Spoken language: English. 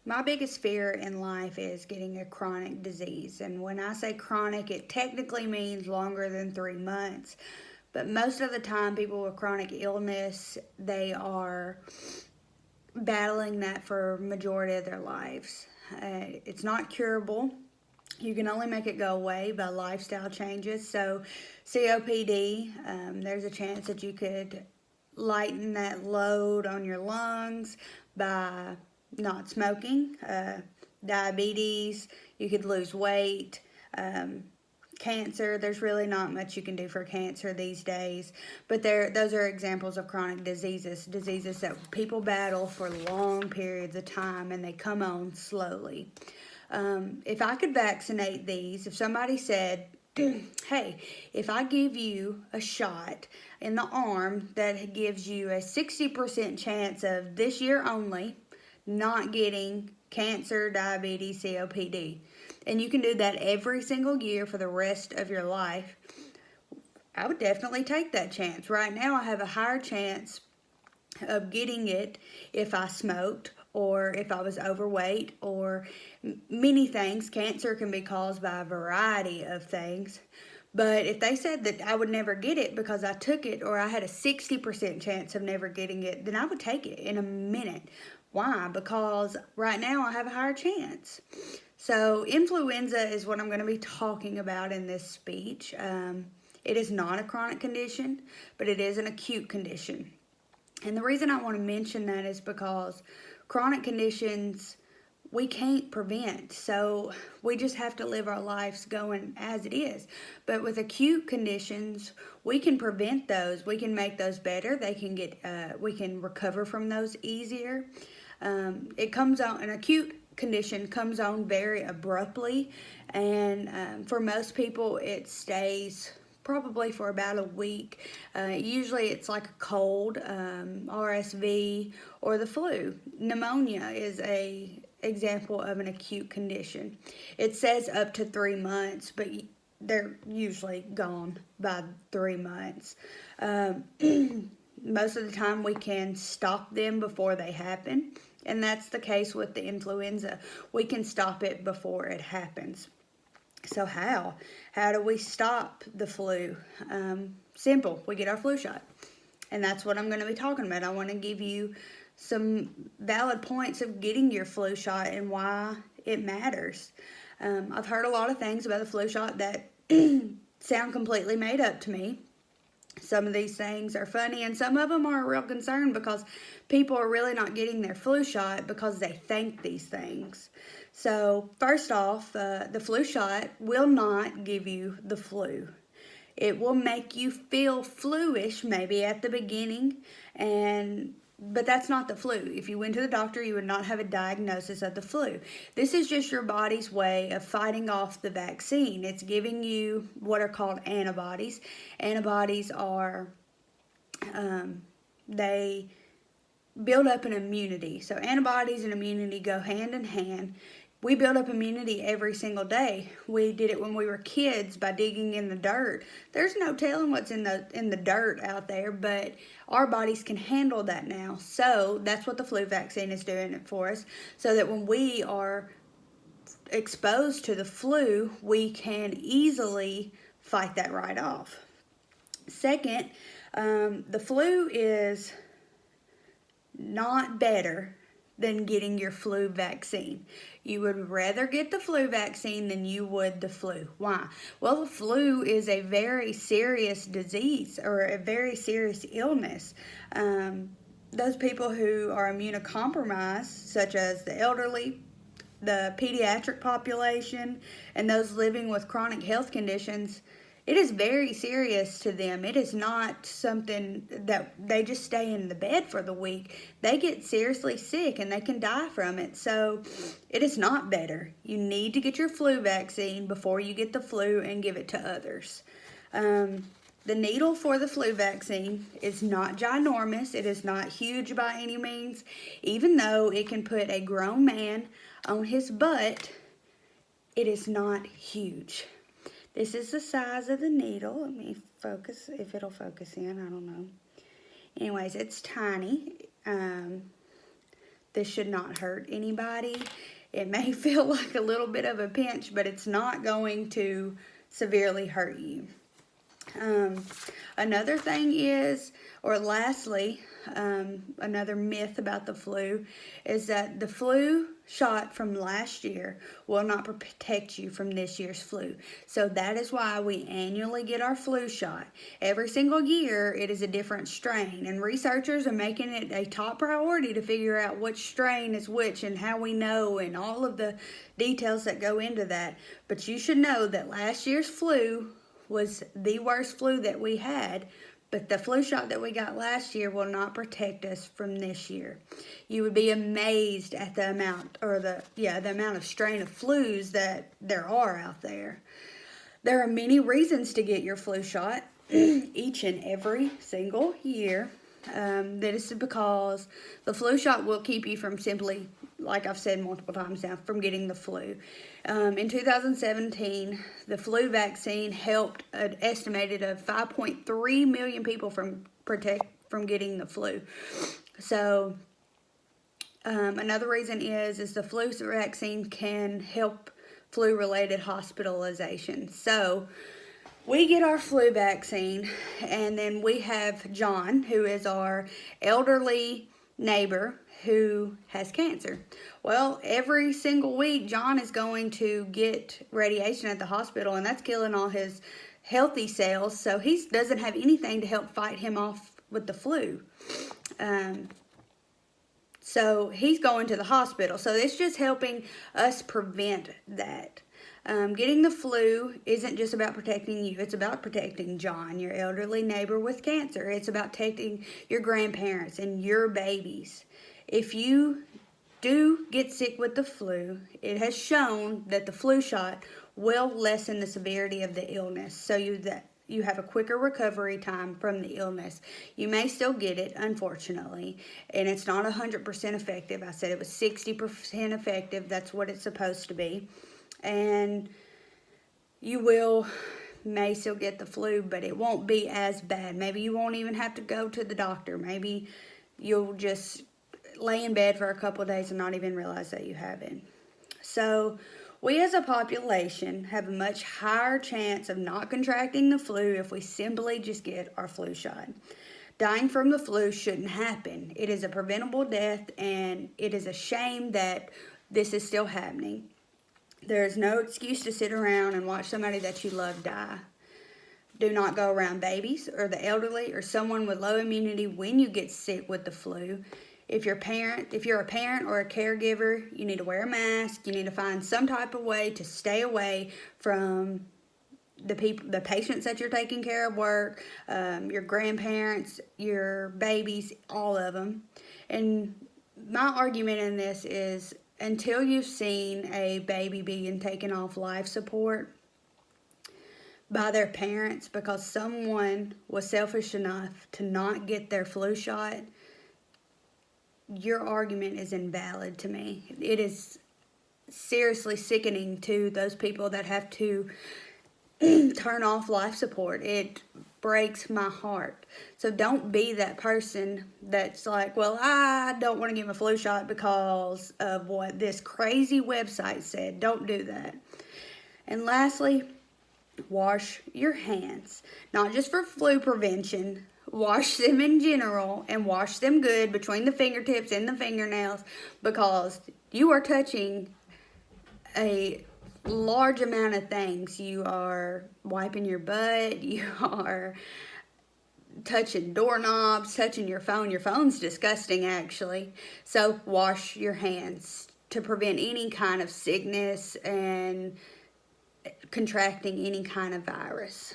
My biggest fear in life is getting a chronic disease. And when I say chronic, it technically means longer than 3 months. But most of the time, people with chronic illness, they are battling that for majority of their lives. It's not curable. You can only make it go away by lifestyle changes. So, COPD, there's a chance that you could lighten that load on your lungs by not smoking. Diabetes, you could lose weight. Cancer, there's really not much you can do for cancer these days, but those are examples of chronic diseases that people battle for long periods of time, and they come on slowly. If I could vaccinate these, if somebody said, hey, if I give you a shot in the arm that gives you a 60% chance of this year only not getting cancer, diabetes, COPD, and you can do that every single year for the rest of your life, I would definitely take that chance. Right now, I have a higher chance of getting it if I smoked or if I was overweight or many things. Cancer can be caused by a variety of things. But if they said that I would never get it because I took it, or I had a 60% chance of never getting it, then I would take it in a minute. Why? Because right now I have a higher chance. So influenza is what I'm going to be talking about in this speech. It is not a chronic condition, but it is an acute condition. And the reason I want to mention that is because chronic conditions we can't prevent. So we just have to live our lives going as it is. But with acute conditions, we can prevent those. We can make those better. We can recover from those easier. It comes on, an acute condition comes on very abruptly, and for most people it stays probably for about a week. Usually it's like a cold, RSV, or the flu. Pneumonia is a example of an acute condition. It says up to 3 months, but they're usually gone by 3 months. Most of the time we can stop them before they happen, and that's the case with the influenza. We can stop it before it happens. So how? How do we stop the flu? Simple. We get our flu shot. And that's what I'm going to be talking about. I want to give you some valid points of getting your flu shot and why it matters. I've heard a lot of things about the flu shot that sound completely made up to me. Some of these things are funny, and some of them are a real concern because people are really not getting their flu shot because they think these things. So first off, the flu shot will not give you the flu. It will make you feel fluish maybe at the beginning, but that's not the flu. If you went to the doctor, you would not have a diagnosis of the flu. This is just your body's way of fighting off the vaccine. It's giving you what are called antibodies. Antibodies are, they build up an immunity. So antibodies and immunity go hand in hand. We build up immunity every single day. We did it when we were kids by digging in the dirt. There's no telling what's in the dirt out there, but our bodies can handle that now. So that's what the flu vaccine is doing it for us, so that when we are exposed to the flu, we can easily fight that right off. Second, the flu is not better than getting your flu vaccine. You would rather get the flu vaccine than you would the flu. Why? Well, the flu is a very serious disease or a very serious illness. Those people who are immunocompromised, such as the elderly, the pediatric population, and those living with chronic health conditions, it is very serious to them. It is not something that they just stay in the bed for the week. They get seriously sick and they can die from it. So it is not better. You need to get your flu vaccine before you get the flu and give it to others. The needle for the flu vaccine is not ginormous. It is not huge by any means. Even though it can put a grown man on his butt, it is not huge. This is the size of the needle. Let me focus, if it'll focus in, I don't know. Anyways, it's tiny. This should not hurt anybody. It may feel like a little bit of a pinch, but it's not going to severely hurt you. Another thing is, or lastly, another myth about the flu is that the flu shot from last year will not protect you from this year's flu. So that is why we annually get our flu shot. Every single year it is a different strain, and researchers are making it a top priority to figure out which strain is which and how we know and all of the details that go into that. But you should know that last year's flu was the worst flu that we had, but the flu shot that we got last year will not protect us from this year. You would be amazed at the amount, or the amount of strain of flus that there are out there. There are many reasons to get your flu shot each and every single year. That is because the flu shot will keep you from simply, like I've said multiple times now, from getting the flu. In 2017, the flu vaccine helped an estimated of 5.3 million people from getting the flu. So another reason is the flu vaccine can help flu-related hospitalization. So we get our flu vaccine, and then we have John, who is our elderly neighbor who has cancer. Well, every single week, John is going to get radiation at the hospital, and that's killing all his healthy cells, so he doesn't have anything to help fight him off with the flu. So he's going to the hospital. So it's just helping us prevent that. Getting the flu isn't just about protecting you. It's about protecting John, your elderly neighbor with cancer. It's about protecting your grandparents and your babies. If you do get sick with the flu, it has shown that the flu shot will lessen the severity of the illness, so you have a quicker recovery time from the illness. You may still get it, unfortunately, and it's not 100% effective. I said it was 60% effective. That's what it's supposed to be. And you may still get the flu, but it won't be as bad. Maybe you won't even have to go to the doctor. Maybe you'll just lay in bed for a couple of days and not even realize that you have it. So we as a population have a much higher chance of not contracting the flu if we simply just get our flu shot. Dying from the flu shouldn't happen. It is a preventable death, and it is a shame that this is still happening. There is no excuse to sit around and watch somebody that you love die. Do not go around babies or the elderly or someone with low immunity when you get sick with the flu. If you're a parent or a caregiver, you need to wear a mask. You need to find some type of way to stay away from the patients that you're taking care of, work, your grandparents, your babies, all of them. And my argument in this is, until you've seen a baby being taken off life support by their parents because someone was selfish enough to not get their flu shot, your argument is invalid to me. It is seriously sickening to those people that have to turn off life support. It breaks my heart. So don't be that person that's like, well, I don't want to get my flu shot because of what this crazy website said. Don't do that. And lastly, wash your hands. Not just for flu prevention. Wash them in general, and wash them good between the fingertips and the fingernails, because you are touching a large amount of things. You are wiping your butt, you are touching doorknobs, touching your phone. Your phone's disgusting, actually. So wash your hands to prevent any kind of sickness and contracting any kind of virus.